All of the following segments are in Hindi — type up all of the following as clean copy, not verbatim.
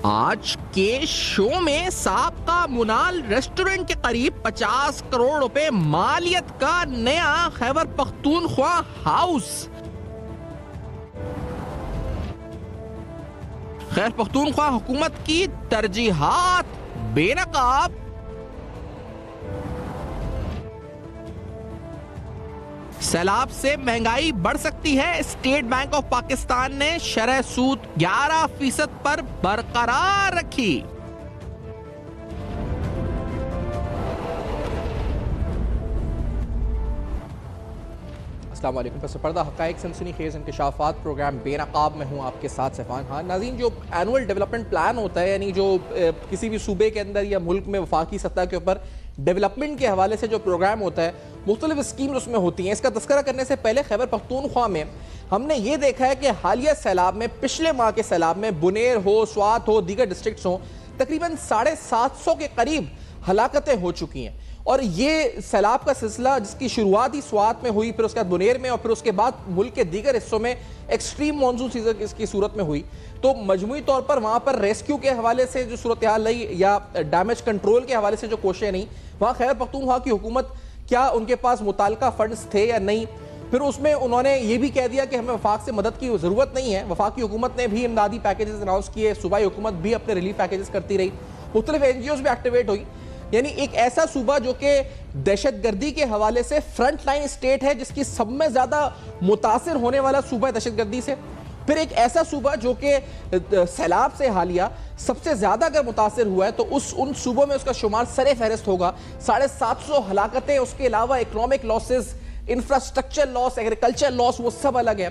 आज के शो में साबका मुनाल रेस्टोरेंट के करीब 50 करोड़ रुपए मालियत का नया खैबर पख्तूनख्वा हाउस। खैबर पख्तूनख्वा हुकूमत की तरजीहात बेनकाब। सैलाब से महंगाई बढ़ सकती है। स्टेट बैंक ऑफ पाकिस्तान ने शरह सूद 11% पर बरकरार रखी। अस्सलाम वालेकुम। पस पर्दा हक़ाइक़ सनसनीखेज़ इंकशाफ़ात प्रोग्राम बेनकाब में हूँ आपके साथ सफ़ान खान। नाज़रीन, जो एनुअल डेवलपमेंट प्लान होता है, यानी जो किसी भी सूबे के अंदर या मुल्क में वफाकी सतह के ऊपर डेवलपमेंट के हवाले से जो प्रोग्राम होता है, मुख्तलिफ स्कीम्स उसमें होती हैं। इसका तस्करा करने से पहले खैबर पख्तूनख्वा में हमने ये देखा है कि हालिया सैलाब में, पिछले माह के सैलाब में बुनेर हो, स्वात हो, दीगर डिस्ट्रिक्ट्स हो, तकरीबन 750 के करीब हलाकतें हो चुकी हैं। और ये सैलाब का सिलसिला जिसकी शुरुआत ही स्वात में हुई, फिर उसके बाद बुनेर में, और फिर उसके बाद मुल्क के दीगर हिस्सों में एक्सट्रीम मानसून सीजन इसकी सूरत में हुई। तो मजमूई तौर पर वहाँ पर रेस्क्यू के हवाले से जो सूरत हाल रही या डैमेज कंट्रोल के हवाले से जो कोशिशें नहीं, वहाँ खैबर पख्तूनख्वा की हुकूमत, क्या उनके पास मुताल्लिका फंड्स थे या नहीं। फिर उसमें उन्होंने ये भी कह दिया कि हमें वफाक से मदद की ज़रूरत नहीं है। वफाकी हुकूमत ने भी इमदादी पैकेजेस अनाउंस किए, सूबाई हुकूमत भी अपने रिलीफ पैकेजेस करती रही, मुख्तलिफ NGOs भी एक्टिवेट हुई। यानी एक ऐसा सूबा जो कि दहशतगर्दी के हवाले से फ्रंट लाइन स्टेट है, जिसकी सब में ज़्यादा मुतासिर होने वाला सूबा है दहशतगर्दी से। फिर एक ऐसा सूबा जो कि सैलाब से हालिया सबसे ज़्यादा अगर मुतासिर हुआ है तो उन सूबों में उसका शुमार सरे फहरिस्त होगा। 750 हलाकतें, उसके अलावा economic losses, infrastructure loss, agriculture loss, वो सब अलग है।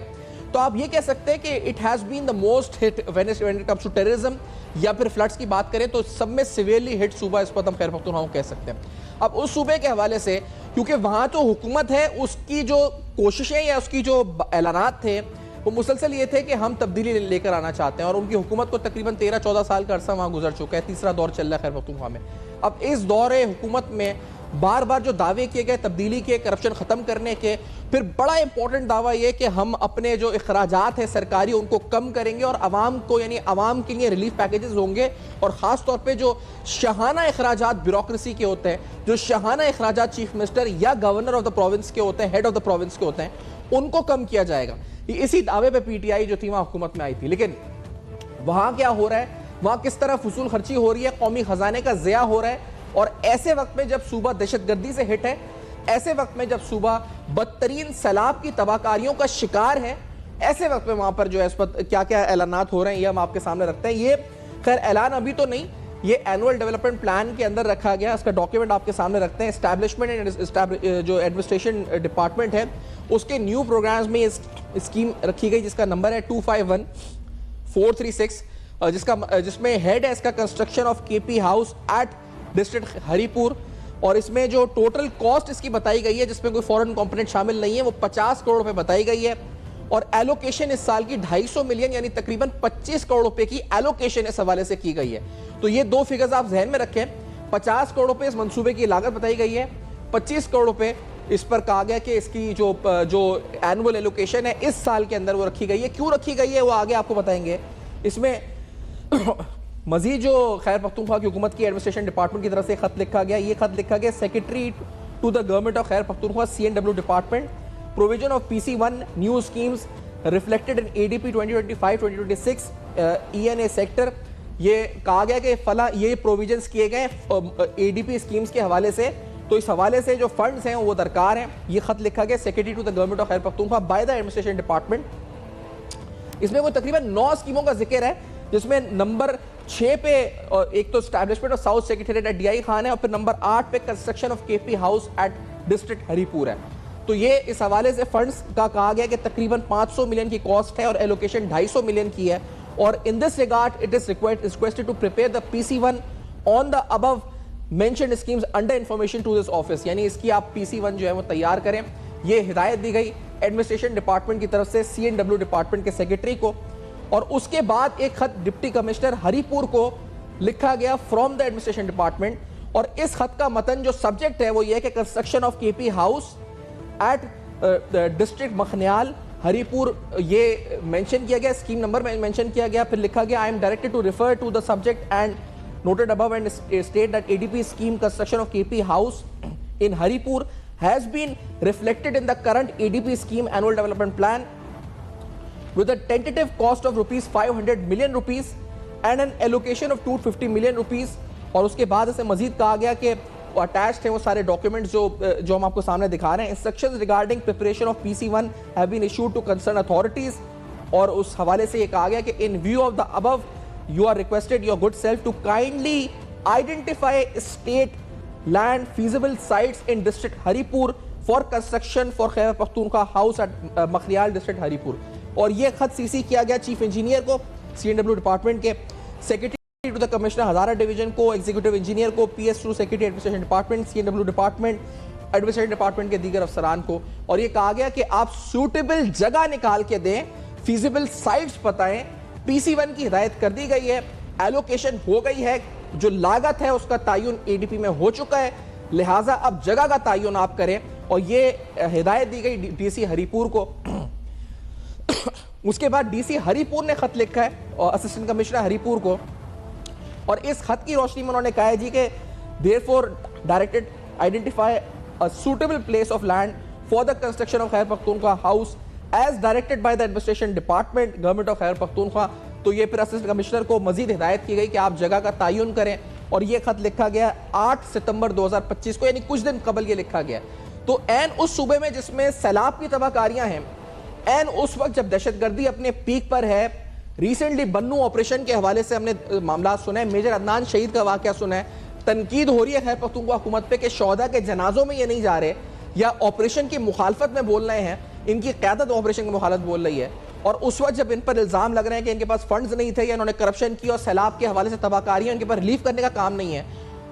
तो आप ये कह सकते हैं कि it has been the most hit when it comes to terrorism या फिर फ्लड्स की बात करें तो सब में सिवियरली हिट सूबा इस पर हम खैबर पख्तूनख्वा कह सकते हैं। अब उस सूबे के हवाले से, क्योंकि वहाँ तो हुकूमत है, उसकी जो कोशिशें या उसकी जो ऐलानात थे वो मुसलसल ये थे कि हम तब्दीली लेकर आना चाहते हैं, और उनकी हुकूमत को तकरीबन 13-14 साल का अरसा वहाँ गुजर चुका है। तीसरा दौर चल रहा है खैबर पख्तूनख्वा में। अब इस दौरे हुकूमत में बार बार जो दावे किए गए तब्दीली के, करप्शन ख़त्म करने के, फिर बड़ा इंपॉर्टेंट दावा ये कि हम अपने जो अखराजात हैं सरकारी उनको कम करेंगे और आवाम को, यानी आवाम के लिए रिलीफ पैकेजेस होंगे, और ख़ास तौर पे जो शाहाना अखराजात ब्यूरोक्रेसी के होते हैं, जो शाहाना अखराजात चीफ मिनिस्टर या गवर्नर ऑफ द प्रोविंस के होते हैं, हेड ऑफ द प्रोविंस के होते हैं, उनको कम किया जाएगा। इसी दावे पे PTI जो थी वहाँ हुकूमत में आई थी। लेकिन वहाँ क्या हो रहा है, वहाँ किस तरह फजूल खर्ची हो रही है, कौमी खजाने का ज़िया हो रहा है। और ऐसे वक्त में जब सूबा दहशतगर्दी से हिट है, ऐसे वक्त में जब सूबा बदतरीन सैलाब की तबाहकारियों का शिकार है, ऐसे वक्त में वहाँ पर जो है इस पर क्या क्या ऐलानात हो रहे हैं ये हम आपके सामने रखते हैं। ये खैर ऐलान अभी तो नहीं, ये एनुअल डेवलपमेंट प्लान के अंदर रखा गया, इसका डॉक्यूमेंट आपके सामने रखते हैं। एस्टैब्लिशमेंट एंड जो एडमिनिस्ट्रेशन डिपार्टमेंट है उसके न्यू प्रोग्राम्स में इस स्कीम रखी गई, जिसका नंबर है 251436, जिसमें हेड है इसका construction of KP house at district Haripur. और इसमें जो टोटल कॉस्ट इसकी बताई गई है, जिसमें कोई फॉरेन कंपोनेंट शामिल नहीं है, वो 50 करोड़ रुपए बताई गई है। और एलोकेशन इस साल की 250 मिलियन यानी तकरीबन 25 करोड़ रुपए की एलोकेशन इस हवाले से की गई है। तो ये दो फिगर्स आप जहन में रखें। 50 करोड़ रुपए इस मंसूबे की लागत बताई गई है, 25 करोड़ रुपए इस पर कहा गया कि इसकी जो एनुअल एलोकेशन है इस साल के अंदर वो रखी गई है। क्यों रखी गई है वो आगे आपको बताएंगे। इसमें मजीद जो खैबर पख्तूनख्वा की हुकूमत की एडमिनिस्ट्रेशन डिपार्टमेंट की तरफ से खत लिखा गया, ये खत लिखा गया secretary to the government of Khyber Pakhtunkhwa CNW department, provision of PC1 new schemes reflected in ADP 2025-2026 ENA sector. ये कहा गया कि फला ये प्रोविजंस किए गए ADP स्कीम्स के हवाले से, तो इस हवाले से जो फंड्स हैं वो दरकार हैं। ये खत लिखा गया secretary to the government of Khyber Pakhtunkhwa by the administration department. इसमें वो तकरीबन 9 स्कीमों का जिक्र है, जिसमें नंबर 6 पे एक तो establishment of south secretariat at DI Khan है, और फिर नंबर 8 पे construction of KP house at district Haripur है। तो ये इस हवाले से फंड्स का कहा गया कि तकरीबन 500 मिलियन की कॉस्ट है और एलोकेशन 250 मिलियन की है। और in this regard it is requested to prepare the PC1 on the above mentioned schemes under information to this office, यानी इसकी आप PC1 जो है वो तैयार करें। ये हिदायत दी गई एडमिनिस्ट्रेशन डिपार्टमेंट की तरफ से CNW डिपार्टमेंट के सेक्रेटरी को। और उसके बाद एक खत डिप्टी कमिश्नर हरीपुर को लिखा गया फ्रॉम द एडमिनिस्ट्रेशन डिपार्टमेंट, और इस खत का मतन जो सब्जेक्ट है वो ये है कि construction of KP house at district Makhniyal Haripur ये मेंशन किया गया, स्कीम नंबर में मेंशन किया गया, फिर लिखा गया I am directed to refer to the subject and noted above and state that ADP scheme construction of KP house in Haripur has been reflected in the current ADP scheme annual development plan with a tentative cost of rupees 500 million rupees and an allocation of 250 million rupees। और उसके बाद इसे मजीद कहा गया कि अटैच्ड है वो सारे डॉक्यूमेंट्स जो हम आपको सामने दिखा रहे हैं। Instructions regarding preparation of PC1 have been issued to concern authorities, और उस हवाले से ये कहा गया कि in view of the above you are requested your good self to kindly identify state land feasible sites in district Haripur for construction for Khyber Pakhtunkhwa house at Makhriyal district Haripur। और ये खत सीसी किया गया चीफ इंजीनियर को CNW डिपार्टमेंट के, secretary to the commissioner Hazara division को, एग्जीक्यूटिव इंजीनियर को, PS2 secretary administration department, CNW department, administration department के दीगर अफसरान को। और ये कहा गया कि आप सूटेबल जगह निकाल के दें, फीजिबल साइट्स बताएं। PC1 की हिदायत कर दी गई है, एलोकेशन हो गई है, जो लागत है उसका तायुन ADP में हो चुका है, लिहाजा अब जगह का तायुन आप करें। और ये हिदायत दी गई DC हरिपुर को। उसके बाद DC हरिपुर ने खत लिखा है और असिस्टेंट कमिश्नर हरिपुर को, और इस खत की रोशनी में उन्होंने कहा है जी कि therefore directed identify a suitable place of land for the construction of Khyber Pakhtunkhwa house as directed by the administration department government of Khyber Pakhtunkhwa. तो ये फिर असिस्टेंट कमिश्नर को मजीद हिदायत की गई कि आप जगह का तायुन करें, और ये खत लिखा गया 8 सितंबर 2025 को, यानी कुछ दिन कबल ये लिखा गया। तो एन उस सूबे में जिसमें सैलाब की तबाहकारियां हैं, एन उस वक्त जब दहशतगर्दी अपने पीक पर है, रिसेंटली बन्नू ऑपरेशन के हवाले से हमने मामला सुना है, मेजर अदनान शहीद का वाकया सुना है, तनकीद हो रही है खैबर पख्तूनख्वा हुकूमत पे कि शोहदा के जनाजों में ये नहीं जा रहे या ऑपरेशन की मुखालफत में बोल रहे हैं, इनकी क़यादत ऑपरेशन की मुखालफत बोल रही है। और उस वक्त जब इन पर इल्जाम लग रहे हैं कि इनके पास फंड्स नहीं थे या इन्होंने करप्शन की और सैलाब के हवाले से तबाहकारियां, इनके पास रिलीफ करने का काम नहीं है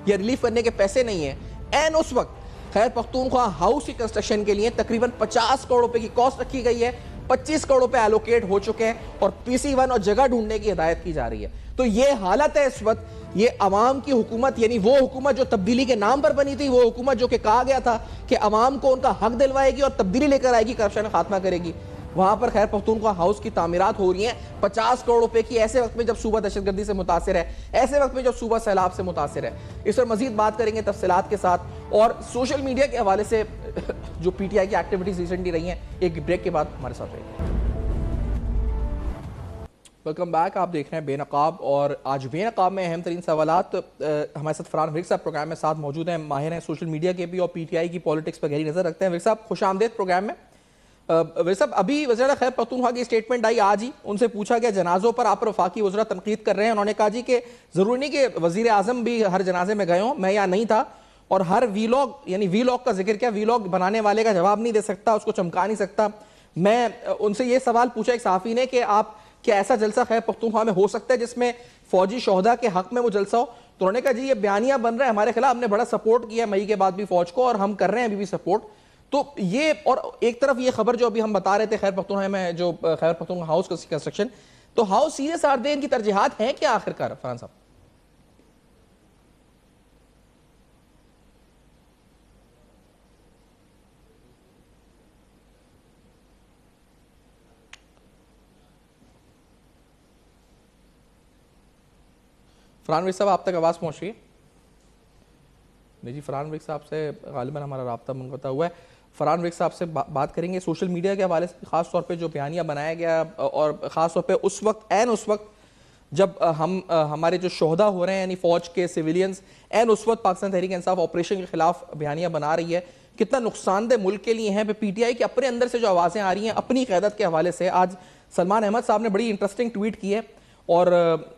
या रिलीफ करने के पैसे नहीं है, एन उस वक्त खैबर पख्तूनख्वा हाउस की कंस्ट्रक्शन के लिए तकरीबन 50 करोड़ रुपए की कॉस्ट रखी गई है, 25 करोड़ रुपए एलोकेट हो चुके हैं और PC1 और जगह ढूंढने की हिदायत की जा रही है। तो ये हालत है इस वक्त। ये अवाम की हुकूमत, यानी वो हुकूमत जो तब्दीली के नाम पर बनी थी, वो हुकूमत जो कि कहा गया था कि अवाम को उनका हक दिलवाएगी और तब्दीली लेकर आएगी, करप्शन का खात्मा करेगी, वहां पर खैबर पख्तूनख्वा हाउस की तामीरात हो रही हैं 50 करोड़ रुपए की, ऐसे वक्त में जब सूबा दहशतगर्दी से मुतासिर है, ऐसे वक्त में जब सूबा सैलाब से मुतासिर है। इस पर मजीद बात करेंगे तफसीलात के साथ। और सोशल मीडिया के हवाले से जो PTI की एक्टिविटीज रिसेंटली रही हैं, एक ब्रेक के बाद हमारे साथ रहिए। वेलकम बैक, आप देख रहे हैं बेनकाब, और आज बेनकाब में अहम तरीन सवालात हमारे साथ फरहान विर्क साहब प्रोग्राम में साथ मौजूद हैं, माहिर हैं सोशल मीडिया के भी और PTI की पॉलिटिक्स पर गहरी नजर रखते हैं। विर्क साहब खुश आमदेद प्रोग्राम में। विर्क साहब, अभी वज़ीर खैबर पख्तूनख्वा की स्टेटमेंट आई आज ही, उनसे पूछा गया जनाजों पर आप वफाकी वज़रा तनकीद कर रहे हैं, उन्होंने कहा जी कि जरूरी नहीं कि वज़ीर आज़म भी हर जनाजे में गए हों, मैं यहाँ नहीं था, और हर वीलॉग, यानी वीलॉग का जिक्र किया, वीलॉग बनाने वाले का जवाब नहीं दे सकता, उसको चमका नहीं सकता। मैं उनसे ये सवाल पूछा एक सहाफ़ी ने कि आप क्या ऐसा जलसा खैबर पख्तूनख्वा में हो सकता है जिसमें फौजी शोहदा के हक में वो जलसा हो? तो उन्होंने कहा जी ये बयानिया बन रहा है हमारे खिलाफ, हमने बड़ा सपोर्ट किया मई के बाद भी फौज को, और हम कर रहे हैं अभी भी सपोर्ट। तो ये, और एक तरफ ये खबर जो अभी हम बता रहे थे खैबर पख्तूनख्वा में जो खैबर पख्तूनख्वा हाउस कंस्ट्रक्शन, तो हाउ सीरियस आर दे, इनकी तरजीहात हैं क्या आखिरकार फरहान साहब? फरहान विर्क साहब, आप तक आवाज़ पहुँच रही है? नहीं जी, फरहान विर्क साहब से गालिबन हमारा राब्ता मुनक़ता हुआ है। फरहान विर्क साहब से बात करेंगे सोशल मीडिया के हवाले से, ख़ास तौर पे जो बयानिया बनाया गया, और ख़ास तौर पे उस वक्त, एन उस वक्त जब हमारे जो शोहदा हो रहे हैं, यानी फ़ौज के सिविलियंस, एन उस वक्त पाकिस्तान तहरीक इंसाफ ऑपरेशन के खिलाफ बयानिया बना रही है, कितना नुकसानदेह मुल्क के लिए हैं। PTI की अपने अंदर से जो आवाज़ें आ रही हैं अपनी क़यादत के हवाले से, आज सलमान अहमद साहब ने बड़ी इंटरेस्टिंग ट्वीट की है और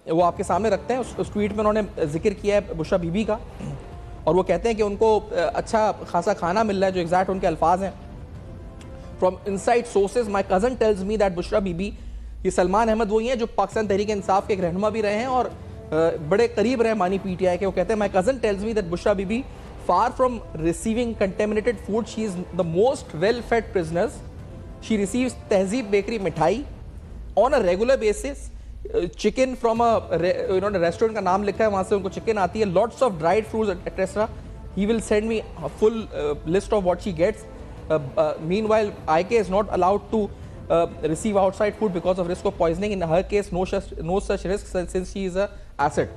वो आपके सामने रखते हैं। उस ट्वीट में उन्होंने जिक्र किया है बुशरा बीबी का, और वो कहते हैं कि उनको अच्छा खासा खाना मिल रहा है, जो एग्जैक्ट उनके अल्फाज हैं, from inside sources my cousin tells me that Bushra Bibi, ये सलमान अहमद वही हैं जो पाकिस्तान तहरीक इंसाफ के एक रहनुमा भी रहे हैं और बड़े करीब रहे मानी PTI के। वो कहते हैं my cousin tells me that Bushra Bibi far from receiving contaminated food, she is the most well fed prisoners, she receives Tehzeeb bakery मिठाई on a regular basis, chicken from इन्होंने रेस्टोरेंट का नाम लिखा है, वहां से उनको चिकन आती है, lots of dried fruits etcetera, he will send me full list of what she gets. Meanwhile IK is not allowed to receive outside food because of risk of poisoning. In her case, no such risk since she is a asset.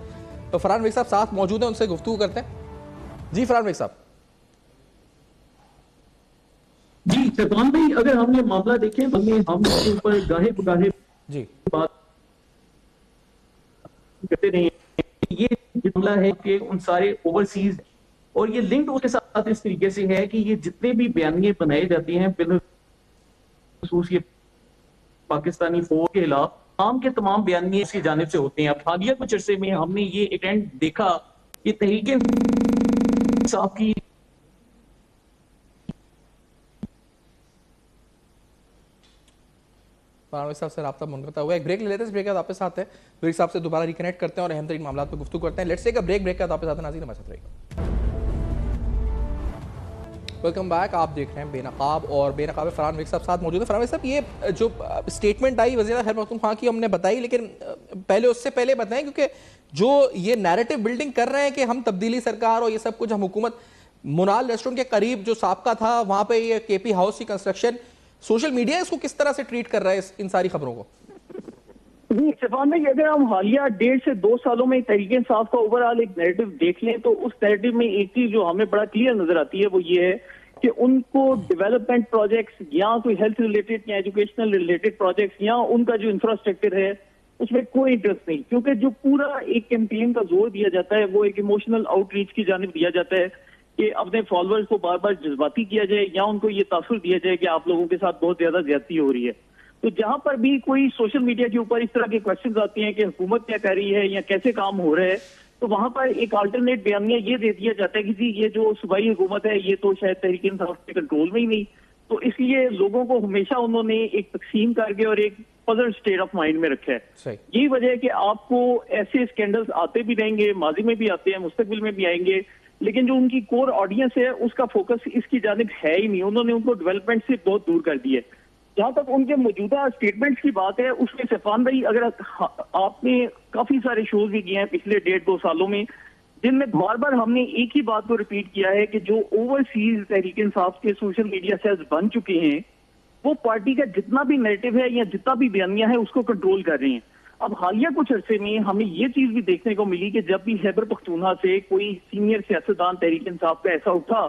तो फरहान बेग साहब साथ मौजूद हैं, उनसे गुफ्तगू करते हैं। जी फरहान बेग साहब। जी सलमान भाई, अगर हमने मामला देखें, हम इसके ऊपर गाहे बगाहे जी बात करते रहे। ये मामला है कि उन सारे ओवरसीज और ये लिंक उसके साथ इस तरीके से है कि ये जितने भी बयानिए बनाए जाते हैं बिलखसूस ये पाकिस्तानी फौज के खिलाफ, तमाम के तमाम बयानिए इसकी जानिब से होते हैं। अब हालिया कुछ अरसे में हमने ये एक ट्रेंड देखा कि तहरीके इंसाफ की फरहान साहब से रब्ता मुनक़ता हुआ। एक ब्रेक ले लेते हैं, इस ब्रेक के बाद वापस आते हैं, ब्रेक साहब से दोबारा रिकनेक्ट करते हैं और अहम तरीन मामला पर गुफ्तगू करते हैं। Let's take a break, break के बाद वापस आते हैं। नाज़रीन हमारे साथ रहिएगा। Welcome back. आप देख रहे हैं बेनकाब, और बेनकाब फरहान बेग साहब साथ मौजूद है। फरहान साहब, ये जो स्टेटमेंट आई वज़ीर खैबर पख्तूनख्वा की हमने बताई, लेकिन पहले उससे पहले बताएं, क्योंकि जो ये नैरेटिव बिल्डिंग कर रहे हैं कि हम तब्दीली सरकार और ये सब कुछ, हम हुकूमत, मुनाल रेस्टोरेंट के करीब जो साबका था वहाँ पे ये केपी हाउस की कंस्ट्रक्शन, सोशल मीडिया इसको किस तरह से ट्रीट कर रहा है इन सारी खबरों को? जी सफान भाई, अगर हम हालिया 1.5 से 2 सालों में तहरीक इंसाफ का ओवरऑल एक नैरेटिव देख लें, तो उस नैरेटिव में एक चीज जो हमें बड़ा क्लियर नजर आती है वो ये है कि उनको डेवलपमेंट प्रोजेक्ट्स या कोई हेल्थ रिलेटेड या एजुकेशनल रिलेटेड प्रोजेक्ट्स या उनका जो इंफ्रास्ट्रक्चर है उसमें कोई इंटरेस्ट नहीं, क्योंकि जो पूरा एक कैंपेन का जोर दिया जाता है वो एक इमोशनल आउटरीच की जानिब दिया जाता है कि अपने फॉलोअर्स को बार बार जज्बाती किया जाए या उनको ये तासुर दिया जाए कि आप लोगों के साथ बहुत ज्यादा ज्यादती हो रही है। तो जहां पर भी कोई सोशल मीडिया के ऊपर इस तरह के क्वेश्चंस आते हैं कि हुकूमत क्या कर रही है या कैसे काम हो रहा है, तो वहां पर एक अल्टरनेट बयानिया ये दे दिया जाता है कि जी ये जो सूबाई हुकूमत है ये तो शायद तहरीक इंसाफ के कंट्रोल में ही नहीं। तो इसलिए लोगों को हमेशा उन्होंने एक तकसीम करके और एक पजल स्टेट ऑफ माइंड में रखा है। यही वजह है कि आपको ऐसे स्कैंडल्स आते भी रहेंगे, माजी में भी आते हैं, मुस्तकबिल में भी आएंगे, लेकिन जो उनकी कोर ऑडियंस है उसका फोकस इसकी जानिब है ही नहीं। उन्होंने उनको डेवलपमेंट से बहुत दूर कर दिया। जहां तक उनके मौजूदा स्टेटमेंट्स की बात है, उसमें सफान भाई, अगर आपने काफी सारे शोज भी किए हैं पिछले 1.5-2 सालों में, जिनमें बार बार हमने एक ही बात को रिपीट किया है कि जो ओवरसीज तहरीक इंसाफ के सोशल मीडिया सेल्स बन चुके हैं वो पार्टी का जितना भी नैरेटिव है या जितना भी बयानिया है उसको कंट्रोल कर रहे हैं। अब हालिया कुछ अरसे में हमें ये चीज भी देखने को मिली कि जब भी खैबर पख्तूनख्वा से कोई सीनियर सियासतदान तहरीक इंसाफ का ऐसा उठा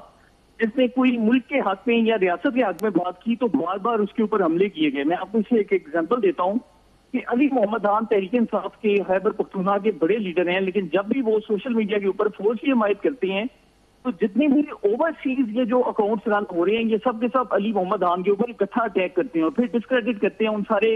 जिसने कोई मुल्क के हक में या रियासत के हक में बात की, तो बार बार उसके ऊपर हमले किए गए। मैं आपको इसे एक एग्जांपल देता हूं कि अली मोहम्मद खान तहरीक इंसाफ के खैबर पख्तूनख्वा के बड़े लीडर हैं, लेकिन जब भी वो सोशल मीडिया के ऊपर फौज की हिमायत करते हैं तो जितने भी ओवरसीज ये जो अकाउंट्स रन हो रहे हैं ये सब के सब अली मोहम्मद खान के ऊपर इकट्ठा अटैक करते हैं और फिर डिस्क्रेडिट करते हैं। उन सारे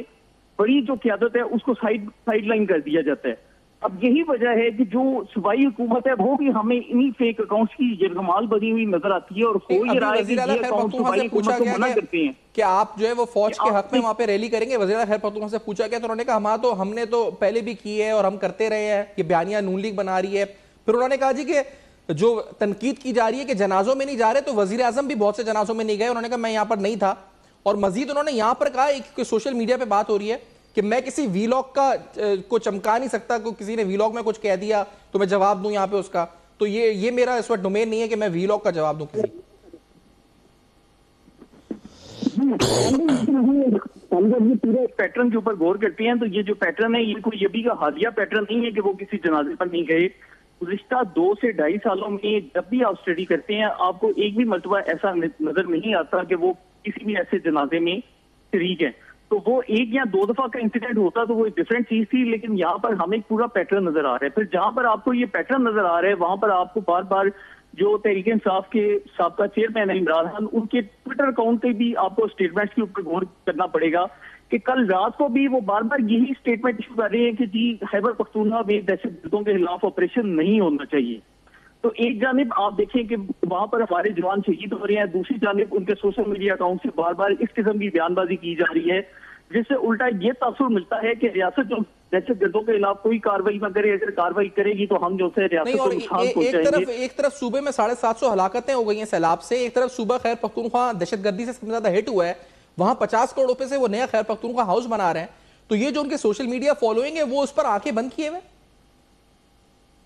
बड़ी जो क्यादत है उसको साइडलाइन कर दिया जाता है। अब यही वजह है कि जो सूबाई हुकूमत है वो भी हमें इन्हीं फेक अकाउंट्स की यरगमाल बनी हुई नजर आती है और हो ये रहा है कि ये अकाउंट सूबाई हुकूमत को मना करते हैं कि आप जो है वो फौज के हक में वहां पे रैली करेंगे। वज़ीर खैबर पख्तूनख्वा से पूछा गया तो उन्होंने कहा हमने तो पहले भी की है और हम करते रहे हैं, ये बयानिया नून लीग बना रही है। फिर उन्होंने कहा जी कि जो तनकीद की जा रही है कि जनाजों में नहीं जा रहे, तो वजीर आजम भी बहुत से जनाजों में नहीं गए। उन्होंने कहा मैं यहाँ पर नहीं था। और मजीद उन्होंने यहाँ पर कहा कि सोशल मीडिया पे बात हो रही है कि मैं किसी वीलॉग का को चमका नहीं सकता, को किसी ने वीलॉग में कुछ कह दिया तो मैं जवाब दूं यहाँ पे उसका। तो ये मेरा इस वक्त डोमेन नहीं है कि मैं वीलॉग का जवाब दूं किसी। हम जब ये पूरे पैटर्न के ऊपर गौर करते हैं तो ये जो पैटर्न है ये कोई ये भी का हालिया पैटर्न नहीं है कि वो किसी जनाजे पर नहीं गए। गुज़िश्ता 2 से 2.5 सालों में जब भी आप स्टडी करते हैं आपको एक भी मरतबा ऐसा नजर नहीं आता कि वो किसी भी ऐसे जनाजे में शरीक है। तो वो 1 या 2 दफा का इंसिडेंट होता तो वो एक डिफरेंट चीज थी, लेकिन यहाँ पर हमें पूरा पैटर्न नजर आ रहा है। फिर जहां पर आपको ये पैटर्न नजर आ रहा है वहां पर आपको बार बार जो तहरीक इंसाफ के साबका चेयरमैन है इमरान खान, उनके ट्विटर अकाउंट पे भी आपको स्टेटमेंट्स के ऊपर गौर करना पड़ेगा कि कल रात को भी वो बार बार यही स्टेटमेंट इशू कर रहे हैं कि जी खैबर पख्तूनख्वा में दहशतगर्दों के खिलाफ ऑपरेशन नहीं होना चाहिए। तो एक जानिब आप देखें कि वहां पर हमारे जवान शहीद हो रहे हैं, दूसरी जानिब उनके सोशल मीडिया अकाउंट से बार बार इस किस्म की बयानबाजी की जा रही है जिससे उल्टा ये तासुर मिलता है कि रियासत जो दहशतगर्दों के खिलाफ कोई कार्रवाई न करे, अगर कार्रवाई करेगी तो हम जो है रियासत को नुकसान पहुंचाएंगे। एक तरफ सूबे में 750 हलाकतें हो गई हैं सैलाब से, एक तरफ सूबा खैर पख्तूनख्वा दहशतगर्दी से सबसे ज्यादा हिट हुआ है, वहां 50 करोड़ रुपए से वो नया खैर पख्तूनख्वा हाउस बना रहे हैं। तो ये जो उनके सोशल मीडिया फॉलोइंग है वो उस पर आंखें बंद किए हुए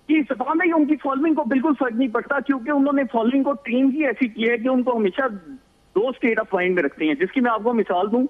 जी सफा में उनकी फॉलोइंग को बिल्कुल फर्क नहीं पड़ता, क्योंकि उन्होंने फॉलोइंग को ट्रेन ही ऐसी की है कि उनको हमेशा 2 स्टेट ऑफ माइंड में रखते हैं। जिसकी मैं आपको मिसाल दूं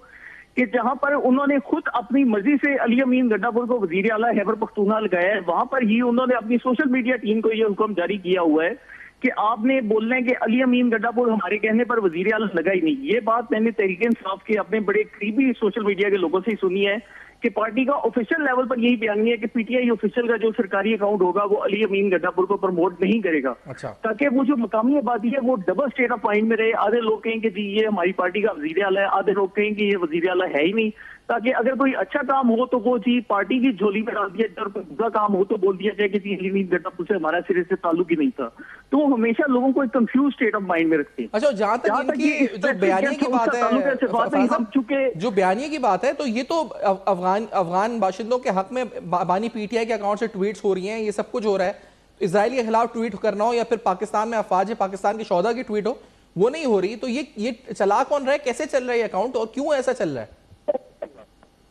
कि जहां पर उन्होंने खुद अपनी मर्जी से अली अमीन गड्ढापुर को वजीर आला खैबर पख्तूनख्वा लगाया है, वहां पर ही उन्होंने अपनी सोशल मीडिया टीम को यह हुक्म जारी किया हुआ है कि आपने बोलना है कि अली अमीन गड्ढापुर हमारे कहने पर वजीर आला लगा ही नहीं। ये बात मैंने तहरीक इंसाफ के अपने बड़े करीबी सोशल मीडिया के लोगों से ही सुनी है कि पार्टी का ऑफिशियल लेवल पर यही बयान है कि पीटीआई ऑफिशियल का जो सरकारी अकाउंट होगा वो अली अमीन गड्ढापुर को प्रमोट नहीं करेगा। अच्छा। ताकि वो जो मकामी आबादी है वो डबल स्टेट ऑफ माइंड में रहे। आधे लोग कहेंगे जी ये हमारी पार्टी का वजीर आला है, आधे लोग कहेंगे ये वजीर आला है ही नहीं, ताकि अगर कोई अच्छा काम हो तो वो जी पार्टी की झोली में डाल दिया जाए, और कोई बुरा काम हो तो बोल दिया जाए कि जी अली अमीन गड्ढापुर से हमारा सिरे से ताल्लुक ही नहीं था। तो वो हमेशा लोगों को एक कंफ्यूज स्टेट ऑफ माइंड में रखते हैं। अच्छा, जहां तक इनकी जो बयानिए की बात है, जो बयानिए की बात है, तो ये तो अफगान बाशिंदों के हक में बानी पीटीआई के अकाउंट से ट्वीट्स हो रही हैं, ये सब कुछ हो रहा है। इजराइल के खिलाफ ट्वीट करना हो या फिर पाकिस्तान में अफवाज पाकिस्तान की शौदा की ट्वीट हो, वो नहीं हो रही। तो ये चला कौन रहा है, कैसे चल रहा है ये अकाउंट और क्यों ऐसा चल रहा है?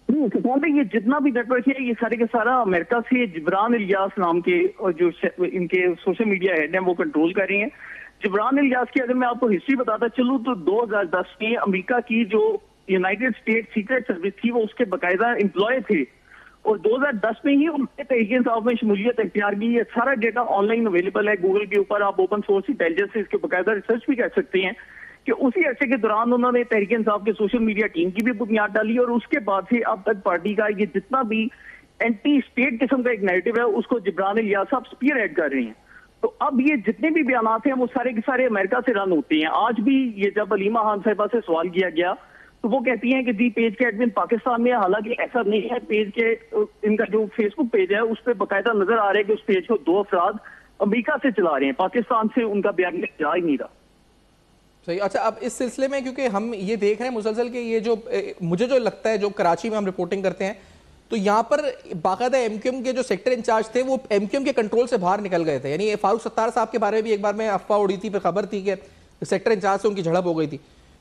ये जितना भी नेटवर्क है ये सारे के सारा अमेरिका से जिब्रान इलियास नाम के और जो इनके सोशल मीडिया हेड हैं वो कंट्रोल कर रहे हैं। जिब्रान इलियास की अगर मैं आपको हिस्ट्री बताता चलूं तो 2010 में अमेरिका की जो यूनाइटेड स्टेट सीक्रेट सर्विस थी वो उसके बाकायदा एम्प्लॉय थे, और 2010 में ही उन्होंने तहरीक इंसाफ में शमूलियत इख्तियार की। ये सारा डेटा ऑनलाइन अवेलेबल है गूगल के ऊपर, आप ओपन सोर्स इंटेलिजेंस से इसके बाकायदा रिसर्च भी कर सकते हैं कि उसी अरसे के दौरान उन्होंने तहरीक इंसाफ के सोशल मीडिया टीम की भी बुनियाद डाली, और उसके बाद से अब तक पार्टी का ये जितना भी एंटी स्टेट किस्म का एक नैरेटिव है उसको जिब्रान इलियास साहब स्पीयर हेड कर रहे हैं। तो अब ये जितने भी बयानात हैं वो सारे के सारे अमेरिका से रन होते हैं। आज भी ये जब अलीमा खान साहिबा से सवाल किया गया तो वो कहती हैं कि जी पेज के एडमिन पाकिस्तान में, हालांकि ऐसा नहीं है। पेज के इनका जो फेसबुक पेज है उस पर बाकायदा नजर आ रहा है कि उस पेज को 2 अफराद अमेरिका से चला रहे हैं, पाकिस्तान से उनका बयान जा ही नहीं रहा। सही। अच्छा, अब इस सिलसिले में क्योंकि हम ये देख रहे हैं मुसलसल कि ये जो मुझे जो लगता है जो कराची में हम रिपोर्टिंग करते हैं तो यहाँ पर बाकायदा एमक्यूएम के जो सेक्टर इंचार्ज थे वो एमक्यूएम के कंट्रोल से बाहर निकल गए थे। यानी फारूक सत्तार साहब के बारे में भी एक बार में अफवाह उड़ी थी, फिर खबर थी कि सेक्टर इंचार्ज से उनकी झड़प हो गई थी।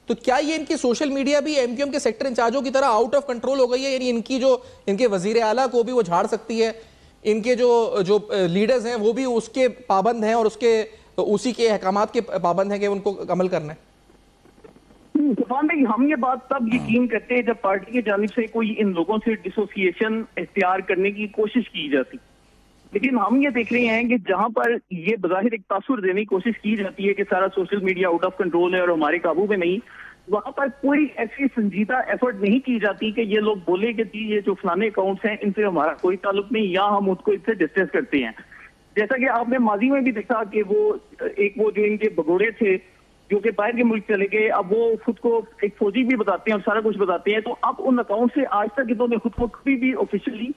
तो क्या ये इनकी सोशल मीडिया भी एमक्यूएम के सेक्टर इंचार्जों की तरह आउट ऑफ कंट्रोल हो गई है? यानी इनके वजीर आला को भी वो झाड़ सकती है, इनके जो लीडर्स हैं वो भी उसके पाबंद हैं और उसी के अहकामात के पाबंद हैं कि उनको अमल करना है? भाई हम ये बात तब यकीन करते हैं जब पार्टी की जानिब से कोई इन लोगों से डिसोसिएशन इख्तियार करने की कोशिश की जाती। लेकिन हम ये देख रहे हैं कि जहां पर ये बज़ाहिर एक तासुर देने की कोशिश की जाती है कि सारा social media out of control है और हमारे काबू में नहीं, वहां पर कोई ऐसी संजीदा एफर्ट नहीं की जाती कि ये लोग बोले कि जी ये जो फलाने अकाउंट्स हैं इनसे हमारा कोई ताल्लुक नहीं, या हम उसको इससे डिस्कस करते हैं। जैसा कि आपने माजी में भी देखा कि वो जो इनके भगोड़े थे जो कि बाहर के मुल्क चले गए, अब वो खुद को एक फौजी भी बताते हैं और सारा कुछ बताते हैं। तो अब उन अकाउंट से आज तक इन्होंने खुद को कभी भी ऑफिशियली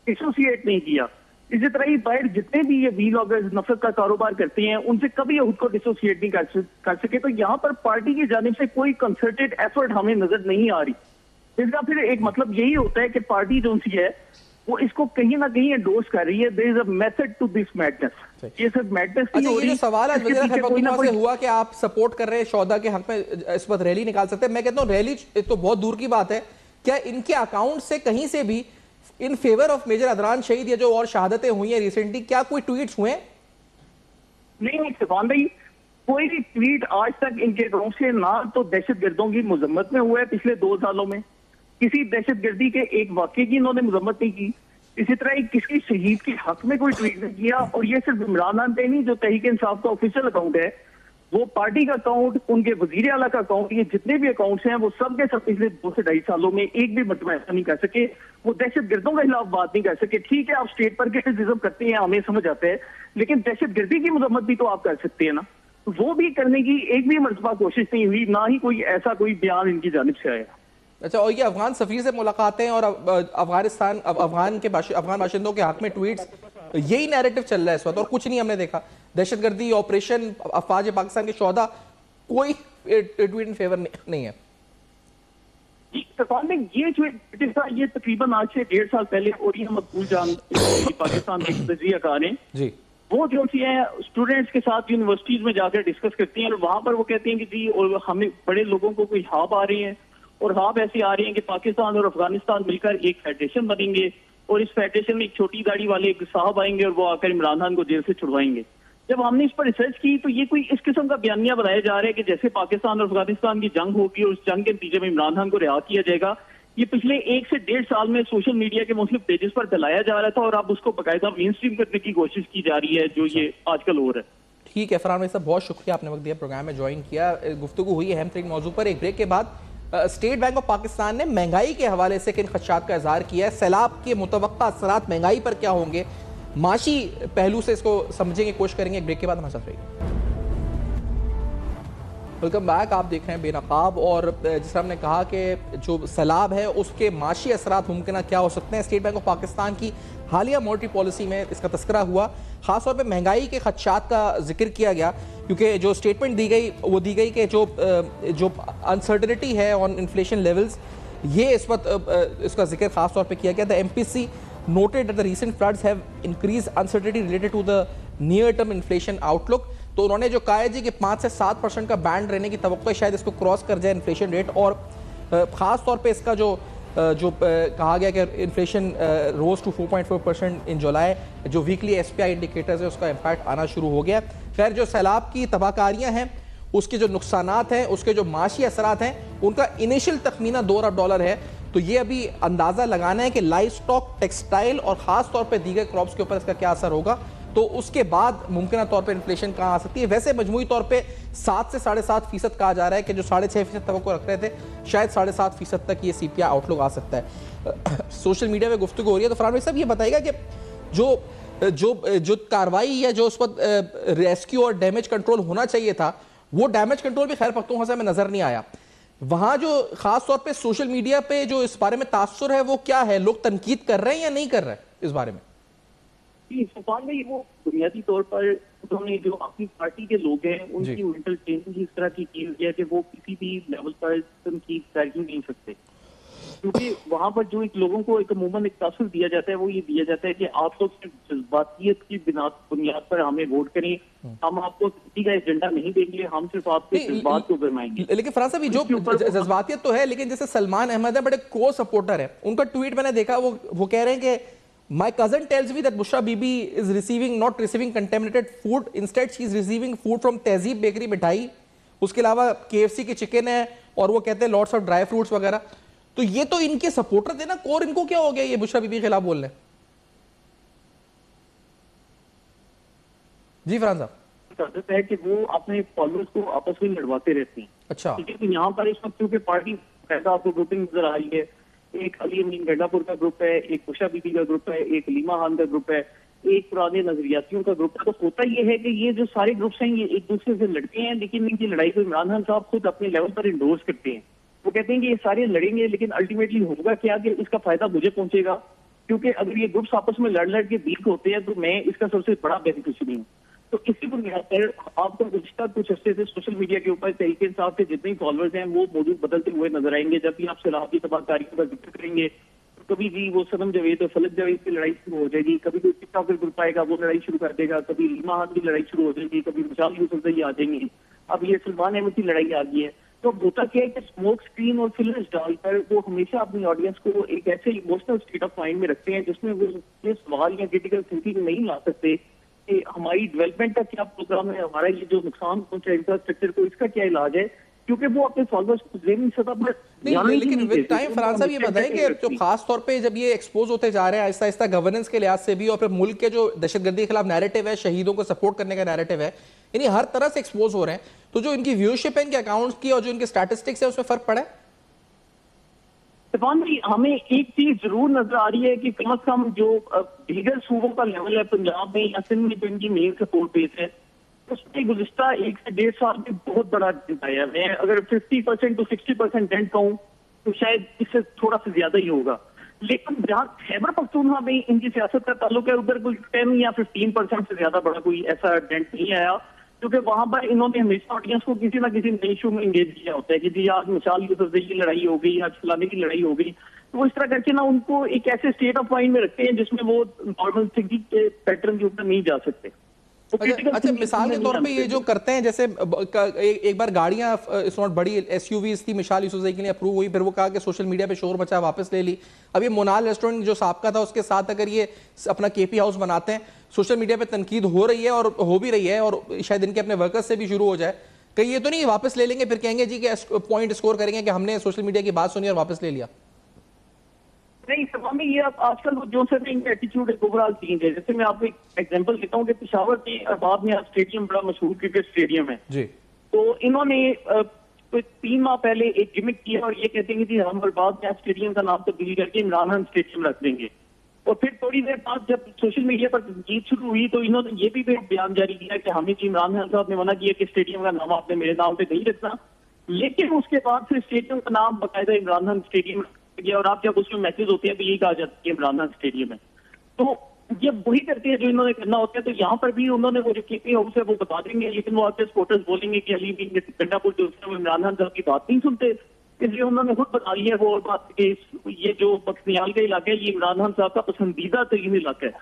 एसोसिएट नहीं किया। इसी तरह ही बाहर जितने भी ये व्लॉगर्स नफरत का कारोबार करते हैं उनसे कभी खुद को डिसोसिएट नहीं कर सके। तो यहाँ पर पार्टी की जानिब से कोई कंसर्टेड एफर्ट हमें नजर नहीं आ रही। इसका फिर एक मतलब यही होता है कि पार्टी जो सी है वो इसको कहीं ना कहीं एंडोर्स कर रही है। There is a method to this madness. ये सिर्फ मैडनेस नहीं हो रही। ये जो सवाल आज वज़ीर खैबर पख्तूनख्वा से हुआ कि आप सपोर्ट कर रहे हैं शौदा के हक में इस वक्त रैली निकाल सकते हैं, मैं कहता हूँ रैली तो बहुत दूर की बात है। क्या इनके अकाउंट से कहीं से भी in favour of major Adnan शहीद या जो और शहादतें हुई हैं रिसेंटली, क्या कोई ट्वीट्स हुए? नहीं सफान भाई, कोई भी ट्वीट आज तक इनके अकाउंट से ना तो दहशतगर्दों की मजम्मत में हुआ है पिछले 2 सालों में, किसी दहशतगर्दी के एक वाक़े की इन्होंने मजम्मत नहीं की, इसी तरह किसी शहीद के हक में कोई ट्वीट नहीं किया। और ये सिर्फ इमरान खान पे नहीं, जो तहरीक इंसाफ का ऑफिशियल अकाउंट है वो पार्टी का अकाउंट, उनके वजीर आला का अकाउंट, ये जितने भी अकाउंट्स हैं वो सब के सब पिछले 2 से 2.5 सालों में एक भी मरतबा ऐसा नहीं कर सके। वो दहशतगर्दों के खिलाफ बात नहीं कर सके। ठीक है आप स्टेट पर क्रिटिसिज्म करते हैं, हमें समझ आता है, लेकिन दहशतगर्दी की मजम्मत भी तो आप कर सकते हैं ना। वो भी करने की एक भी मरतबा कोशिश नहीं हुई, ना ही कोई ऐसा कोई बयान इनकी जानिब से आया। अच्छा, और ये अफगान सफीर से मुलाकातें और अफगान बाशिंदों के हक में ट्वीट्स, यही नैरेटिव चल रहा है इस वक्त और कुछ नहीं हमने देखा। दहशतगर्दी, ऑपरेशन, अफवाज पाकिस्तान के शौदा, कोई ट्वीट इन फेवर नहीं है। ये जो था ये तकरीबन आज से 1.5 साल पहले ओरिया मकबूल जान पाकिस्तान के तजिया कार हैं जी, वो जो सी है स्टूडेंट्स के साथ यूनिवर्सिटीज में जाकर डिस्कस करती हैं और वहां पर वो कहती हैं कि जी और हमें बड़े लोगों को कोई हाब आ रही हैं और हाब ऐसी आ रही हैं कि पाकिस्तान और अफगानिस्तान मिलकर एक फेडरेशन बनेंगे और इस फेडरेशन में एक छोटी दाढ़ी वाले एक साहब आएंगे और वो आकर इमरान खान को जेल से छुड़वाएंगे। जब हमने इस पर रिसर्च की तो ये कोई इस किस्म का बयानिया बनाया जा रहा है कि जैसे पाकिस्तान और अफगानिस्तान की जंग होगी और उस जंग के नतीजे में इमरान खान को रिहा किया जाएगा। ये पिछले 1 से 1.5 साल में सोशल मीडिया के मुख्तलिफ पेजेस पर फैलाया जा रहा था और अब उसको बाकायदा मेन स्ट्रीम करने की कोशिश की जा रही है, जो ये आजकल हो रहा है। ठीक है फरहान भाई साहब, बहुत शुक्रिया आपने वक्त दिया, प्रोग्राम में ज्वाइन किया। गुफ्तगू हुई अहम तरीन मौजू पर। एक ब्रेक के बाद स्टेट बैंक ऑफ पाकिस्तान ने महंगाई के हवाले से किन खदशात का इजहार किया है, सैलाब के मुतवक्का असरात महंगाई पर क्या होंगे, माशी पहलू से इसको समझेंगे, कोशिश करेंगे। एक ब्रेक के बाद हमारे साथ रहिए। Welcome back. आप देख रहे हैं बेनकाब, और जिस तरह हमने कहा कि जो सैलाब है उसके माशी असरात मुमकिन क्या हो सकते हैं, स्टेट बैंक ऑफ पाकिस्तान की हालिया मॉनेटरी पॉलिसी में इसका तस्करा हुआ। खासतौर पे महंगाई के खदशात का जिक्र किया गया, क्योंकि जो स्टेटमेंट दी गई वो दी गई कि जो अनसर्टेनिटी है ऑन इन्फ्लेशन लेवल्स, ये इस वक्त इसका जिक्र खासतौर पे किया गया था। MPC noted that the recent floods have increased uncertainty related to the near term inflation outlook। तो उन्होंने जो कहा है जी कि 5 से 7% का बैंड रहने की तवक्को है, शायद इसको क्रॉस कर जाए इन्फ्लेशन रेट। और ख़ास तौर पे इसका जो कहा गया कि इन्फ्लेशन रोज टू 4.4% इन जुलाई, जो वीकली SPI इंडिकेटर्स है उसका इम्पैक्ट आना शुरू हो गया। खैर, जो सैलाब की तबाहकारियाँ हैं, उसके जो नुकसानात हैं, उसके जो माशी असरात हैं, उनका इनिशियल तखमीना $2 अरब है। तो ये अभी अंदाज़ा लगाना है कि लाइव स्टॉक, टेक्सटाइल और ख़ास तौर पे दीगर क्रॉप्स के ऊपर इसका क्या असर होगा। तो उसके बाद मुमकिन तौर पे इन्फ्लेशन कहाँ आ सकती है। वैसे मजमूई तौर पे 7 से 7.5% कहा जा रहा है कि जो 6.5% तवक्को रख रहे थे, शायद 7.5% तक ये CPI आउटलुक आ सकता है। सोशल मीडिया में गुफ्तगू हो रही है, तो फरहान भाई साहब ये बताइएगा कि जो कार्रवाई या जो उस पर रेस्क्यू और डैमेज कंट्रोल होना चाहिए था, वो डैमेज कंट्रोल भी खैर पख्तूनख्वा में नजर नहीं आया। वहां जो खास तौर पे सोशल मीडिया पे जो इस बारे में तासुर है वो क्या है, लोग तनकीद कर रहे हैं या नहीं कर रहे हैं इस बारे में? सफान भाई, वो बुनियादी तौर पर उन्होंने जो अपनी पार्टी के लोग हैं उनकी मेंटल ट्रेनिंग इस तरह की की है कि वो किसी भी लेवल पर तनकीद कर ही नहीं सकते, क्योंकि वहां पर जो एक लोगों को एक अमूमन एक तासुर दिया जाता है, वो ये दिया जाता है कि आप लोग सिर्फ जज्बातियत की बुनियाद पर हमें वोट करें, हम आपको किसी का एजेंडा नहीं देंगे, हम सिर्फ आपके जज्बात को गरमाएंगे। लेकिन फरहान साहब, जो जज्बातियत तो है, लेकिन जैसे सलमान अहमद है, बड़े को सपोर्टर है, उनका ट्वीट मैंने देखा, वो कह रहे हैं कि My cousin tells me that Bushra Bibi is not receiving contaminated food. Instead, she is receiving food from Tehzeeb Bakery मिठाई, उसके अलावा KFC की चिकन है, और वो कहते हैं लॉट्स ऑफ ड्राई फ्रूट्स वगैरह। तो ये तो इनके सपोर्टर थे ना, और इनको क्या हो गया ये बुशरा बीबी के खिलाफ बोल रहे हैं? जी फरहान साहब, है कि वो अपने फॉलोअर्स को आपस में लड़वाते रहते हैं। अच्छा, लेकिन यहाँ पर इस वक्त क्योंकि पार्टी पैसा आपको ग्रुपिंग नजर आ रही है, एक अली अमीन गंडापुर का ग्रुप है, एक बुशरा बीबी का ग्रुप है, एक लीमा खान का ग्रुप है, एक पुराने नजरियातियों का ग्रुप है। तो होता यह है कि ये जो सारे ग्रुप्स हैं ये एक दूसरे से लड़ते हैं, लेकिन इनकी लड़ाई को इमरान खान साहब खुद अपने लेवल पर इंडोर्स करते हैं। वो कहते हैं कि ये सारे लड़ेंगे, लेकिन अल्टीमेटली होगा क्या कि इसका फायदा मुझे पहुंचेगा, क्योंकि अगर ये ग्रुप्स आपस में लड़ के वीक होते हैं तो मैं इसका सबसे बड़ा बेनिफिशियरी हूँ। तो इसी बुनियाद पर आपको गुज़श्ता कुछ हफ्ते से सोशल मीडिया के ऊपर तहरीक इंसाफ के जितने फॉलोअर्स हैं वो मौजूद बदलते हुए नजर आएंगे। जब भी आप सैलाब की तबाहकारियों का जिक्र करेंगे, कभी भी वो सनम जावेद और फलक जावेद की लड़ाई शुरू हो जाएगी, कभी कोई टिकटॉकर ग्रुप आएगा वो लड़ाई शुरू कर देगा, कभी लीमा खान की लड़ाई शुरू हो जाएगी, कभी मिसाल यूसुफजई आ जाएंगे, अब ये सलमान अहमद की लड़ाई आ गई है। तो होता क्या है कि स्मोक स्क्रीन और फिल्म्स डालकर वो हमेशा अपनी ऑडियंस को एक ऐसे इमोशनल स्टेट ऑफ माइंड में रखते हैं जिसमें वो ये सवाल या क्रिटिकल थिंकिंग नहीं ला सकते कि हमारी डेवलपमेंट का क्या प्रोग्राम है, हमारा ये जो नुकसान पहुंचा इंफ्रास्ट्रक्चर को, इसका क्या इलाज है, क्योंकि वो अपने फॉलोअर्स को ज़मीनी सतह पर नहीं। लेकिन विद टाइम फरहान साहब ये बताएं कि जो खास तौर पे जब ये एक्सपोज होते जा रहे हैं आहिस्ता आहिस्ता गवर्नेंस के लिहाज से भी, और फिर मुल्क के जो दहशतगर्दी के खिलाफ नैरेटिव है, शहीदों को सपोर्ट करने का नैरेटिव है, यानी हर तरह से एक्सपोज हो रहे हैं, तो जो इनकी व्यूअरशिप है, इनके अकाउंट्स की और जो इनके स्टैटिस्टिक्स है, उसमें फर्क पड़ा है? तूफान भाई, हमें एक चीज जरूर नजर आ रही है कि कम से कम जो दीगर सूबों का लेवल है पंजाब में या सिंध में जो इनकी मेन सपोर्ट बेस है, उसमें गुज़िश्ता 1 से 1.5 साल में बहुत बड़ा डेंट आया। मैं अगर 50% to 60% डेंट कहूँ तो शायद इससे थोड़ा सा ज्यादा ही होगा। लेकिन जहाँ खैबर पख्तूनख्वा में इनकी सियासत का ताल्लुक है, उधर कोई 10 या 15% से ज्यादा बड़ा कोई ऐसा डेंट नहीं आया, क्योंकि वहां पर इन्होंने हमेशा ऑडियंस को किसी ना किसी नई इशू में इंगेज किया होता है कि जी आज मिसाल यूसुफजई की लड़ाई हो गई, आज फलाने की लड़ाई हो गई, तो वो इस तरह करके ना उनको एक ऐसे स्टेट ऑफ माइंड में रखते हैं जिसमें वो नॉर्मल थिंकिंग के पैटर्न के ऊपर नहीं जा सकते। अच्छा, मिसाल के तौर पे ये जो करते हैं, जैसे एक बार गाड़ियां इस नॉट बड़ी SUVs थी, मिसाल यूसुफजई के लिए अप्रूव हुई, फिर वो कहा कि सोशल मीडिया पे शोर मचा, वापस ले ली। अब ये मोनाल रेस्टोरेंट जो साबका था उसके साथ अगर ये अपना KP हाउस बनाते हैं, सोशल मीडिया पे तनकीद हो रही है और हो भी रही है, और शायद इनके अपने वर्कर्स से भी शुरू हो जाए, कहीं ये तो नहीं वापस ले लेंगे फिर कहेंगे जी कि पॉइंट स्कोर करेंगे कि हमने सोशल मीडिया की बात सुनी और वापस ले लिया? नहीं तमाम ये अब आजकल वो जो सर इनका एटीट्यूड एक ओवरऑल चेंज है। जैसे मैं आपको एक एग्जांपल देता हूँ कि पेशावर के अरबाब में स्टेडियम बड़ा मशहूर क्रिकेट स्टेडियम है जी। तो इन्होंने 3 माह पहले एक गिमिक किया और ये कहते हैं कि हम अरबाब में स्टेडियम का नाम तब्दील करके इमरान खान स्टेडियम रख देंगे। और फिर थोड़ी देर बाद जब सोशल मीडिया पर तनकीद शुरू हुई तो इन्होंने ये भी बयान जारी किया कि हमें जी इमरान खान साहब ने मना किया कि स्टेडियम का नाम आपने मेरे नाम पे नहीं रखना, लेकिन उसके बाद फिर स्टेडियम का नाम बाकायदा इमरान खान स्टेडियम गया और आप जब उसमें मैसेज होते हैं तो यही कहा जाता है कि इमरान खान स्टेडियम है। तो ये वही करते हैं जो इन्होंने करना होता है। तो यहाँ पर भी उन्होंने वो जो केपी हाउस है वो बता देंगे, लेकिन वो आपके सपोर्टर्स बोलेंगे कि अली भी गंडापुर जो है वो इमरान खान साहब की बात नहीं सुनते, इसलिए उन्होंने खुद बता दिया वो बात कि ये जो बख्तियाल का इलाका है ये इमरान खान साहब का पसंदीदा तरीन इलाका है।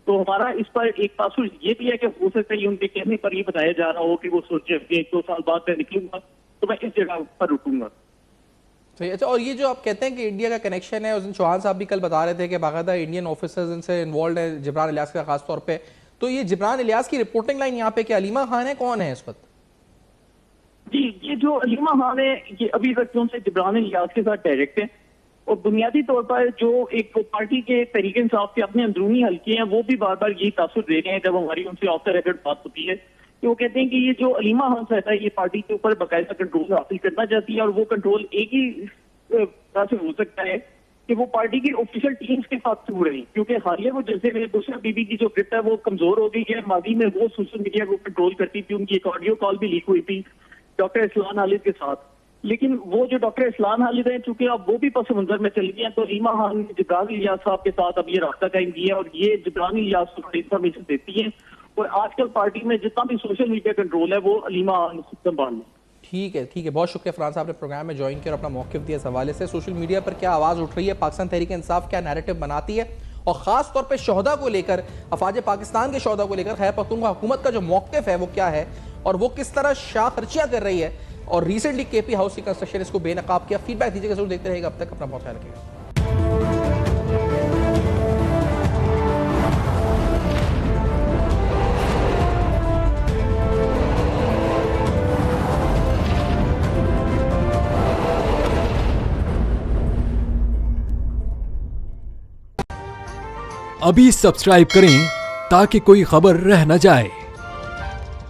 तो हमारा इस पर एक तासुर ये भी है कि हो सकता है उनके कहने पर ये बताया जा रहा हो कि वो सोचे कि 2 साल बाद मैं निकलूंगा तो मैं इस जगह पर रुकूंगा। तो अच्छा, और ये जो आप कहते हैं कि इंडिया का कनेक्शन है, उस दिन चौहान साहब भी कल बता रहे थे कि बाकायदा इंडियन ऑफिसर्स इनसे इन्वॉल्व है जिब्रान इलियास का खास तौर पे, तो ये जिब्रान इलियास की रिपोर्टिंग लाइन यहाँ पे क्या अलीमा खान है, कौन है इस वक्त? जी ये जो अलीमा खान है ये अभी तक उनसे जिब्रान इलियास के साथ डायरेक्ट है और बुनियादी तौर पर जो एक पार्टी के तहरीक इंसाफ के अपने अंदरूनी हल्के हैं वो भी बार बार यही तासुर दे रहे हैं जब हमारी उनसे ऑफ द रिकॉर्ड बात होती है कि वो कहते हैं कि ये जो अलीमा खान साहब है ये पार्टी के ऊपर बाकायदा कंट्रोल हासिल करना चाहती है और वो कंट्रोल एक ही तरह से हो सकता है कि वो पार्टी की ऑफिशियल टीम्स के साथ छू रही, क्योंकि हालिया वो जैसे में बुशरा बीबी की जो ग्रिप है वो कमजोर हो गई है। माजी में वो सोशल मीडिया को कंट्रोल करती थी, उनकी एक ऑडियो कॉल भी लीक हुई थी डॉक्टर इस्लान हालिद के साथ, लेकिन वो जो डॉक्टर इस्लान हालिद है चूंकि अब वो भी पस मंजर में चल गए हैं तो अलीमा खान ने जिब्रान इलियास साहब के साथ अब ये रास्ता कायम किया और ये जिब्रान इलियास को इंफॉर्मेशन देती है और आजकल पार्टी में जितना भी सोशल मीडिया कंट्रोल है वो अलीमा खान संभाल लें। ठीक है, बहुत शुक्रिया फरहान साहब ने प्रोग्राम में ज्वाइन किया और अपना मौक़िफ़ दिया इस हवाले से। सोशल मीडिया पर क्या आवाज़ उठ रही है, पाकिस्तान तहरीक इंसाफ क्या नैरेटिव बनाती है और ख़ास तौर पे शोहदा को लेकर, अफवाज पाकिस्तान के शोहदा को लेकर खैबर पख्तूनख्वा हुकूमत का जो मौक़िफ़ है वो क्या है और वो किस तरह शाह खर्चियाँ कर रही है, और रिसेंटली केपी हाउस की कंस्ट्रक्शन इसको बेनकाब किया। फीडबैक दीजिएगा, जरूर देखते रहेगा। अब तक अपना बहुत ख्याल रखिएगा। अभी सब्सक्राइब करें ताकि कोई खबर रह न जाए।